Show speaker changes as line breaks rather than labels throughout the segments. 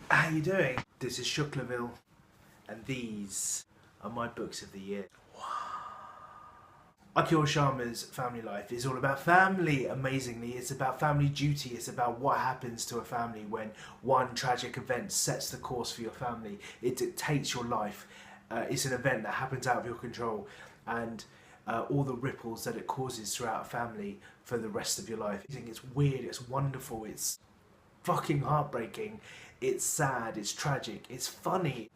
How you doing? This is Shuklaville, and these are my books of the year. Akio Sharma's family life is all about family, amazingly. It's about family duty. It's about what happens to a family when one tragic event sets the course for your family. It dictates your life. It's an event that happens out of your control, and all the ripples that it causes throughout a family for the rest of your life. It's weird, it's wonderful, it's fucking heartbreaking, it's sad, it's tragic, it's funny.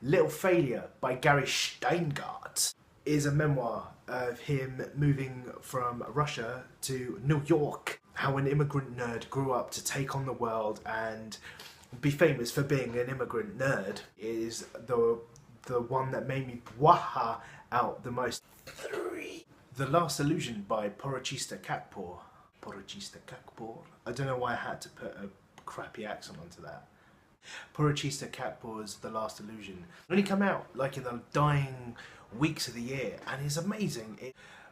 Little Failure by Gary Steingart is a memoir of him moving from Russia to New York. How an immigrant nerd grew up to take on the world and be famous for being an immigrant nerd is the one that made me waha out the most. 3. The Last Illusion by Porochista Kakpour. Porochista Kakpour. I don't know why I had to put a crappy accent onto that. Porochista Kakpour's The Last Illusion only come out like in the dying weeks of the year, and it's amazing.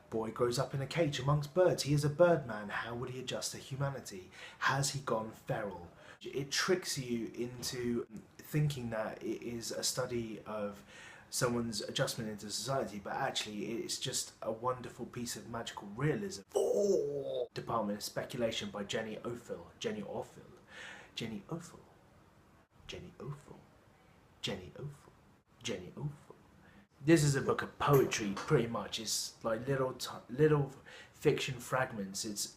Boy grows up in a cage amongst birds. He is a birdman. How would he adjust to humanity? Has he gone feral? It tricks you into thinking that it is a study of someone's adjustment into society, but actually it's just a wonderful piece of magical realism. 4. Department of Speculation by Jenny Ophel. Jenny Ophel. Jenny Ophel. Jenny Ophel. Jenny Ophel. Jenny Ophel. This is a book of poetry, pretty much. It's like little fiction fragments. It's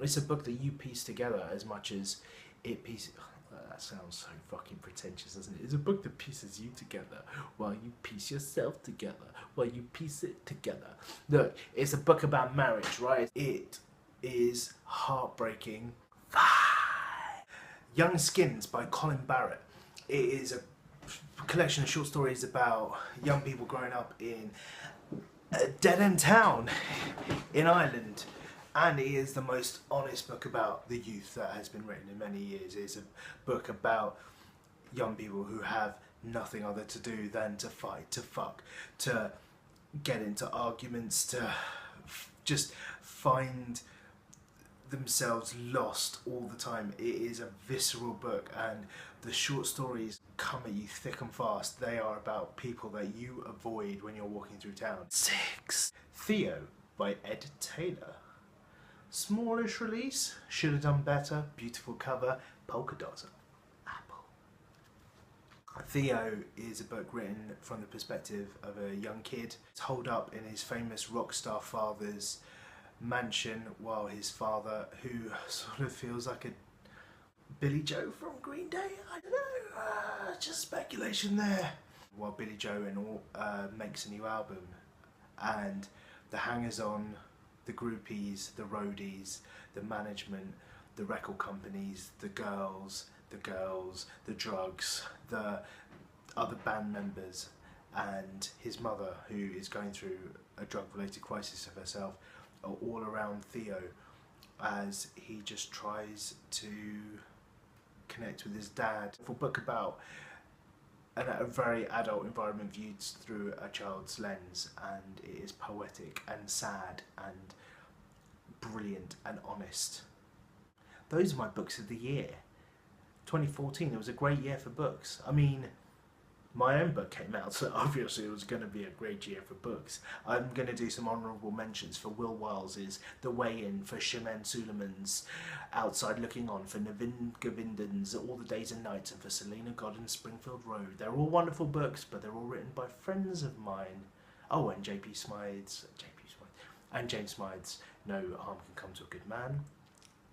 it's a book that you piece together as much as it pieces. That sounds so fucking pretentious, doesn't it? It's a book that pieces you together while you piece yourself together, while you piece it together. Look, it's a book about marriage, right? It is heartbreaking. 5. Young Skins by Colin Barrett. It is a collection of short stories about young people growing up in a dead-end town in Ireland. And it is the most honest book about the youth that has been written in many years. It's a book about young people who have nothing other to do than to fight, to fuck, to get into arguments, to just find themselves lost all the time. It is a visceral book, and the short stories come at you thick and fast. They are about people that you avoid when you're walking through town. 6. Theo by Ed Taylor. Smallish release, should have done better, beautiful cover, polka dots, apple. Theo is a book written from the perspective of a young kid. It's holed up in his famous rock star father's mansion while his father, who sort of feels like a Billy Joe from Green Day, I don't know, just speculation there. While Billy Joe makes a new album, and the hangers-on, the groupies, the roadies, the management, the record companies, the girls, the drugs, the other band members, and his mother, who is going through a drug-related crisis of herself, are all around Theo as he just tries to connect with his dad. A book about a very adult environment viewed through a child's lens, and it is poetic and sad and brilliant and honest. Those are my books of the year. 2014, it was a great year for books. I mean, my own book came out, so obviously it was going to be a great year for books. I'm going to do some honourable mentions for Will Wiles's The Way In, for Shaman Suleiman's Outside Looking On, for Navin Govindan's All the Days and Nights, and for Selena Godden's Springfield Road. They're all wonderful books, but they're all written by friends of mine. Oh, and and James Smythe's No Harm Can Come to a Good Man.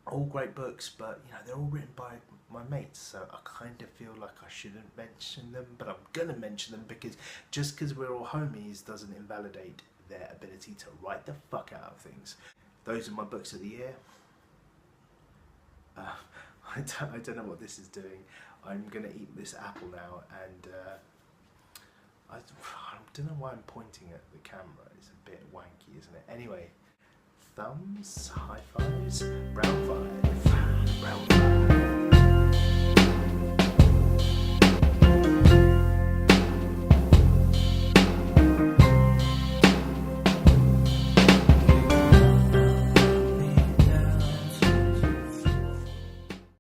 All great books, but you know, they're all written by my mates, so I kind of feel like I shouldn't mention them, but I'm gonna mention them because just because we're all homies doesn't invalidate their ability to write the fuck out of things. Those are my books of the year. I don't know what this is doing. I'm gonna eat this apple now, and I don't know why I'm pointing at the camera. It's a bit wanky, isn't it? Anyway, thumbs, high fives, brown five, brown five.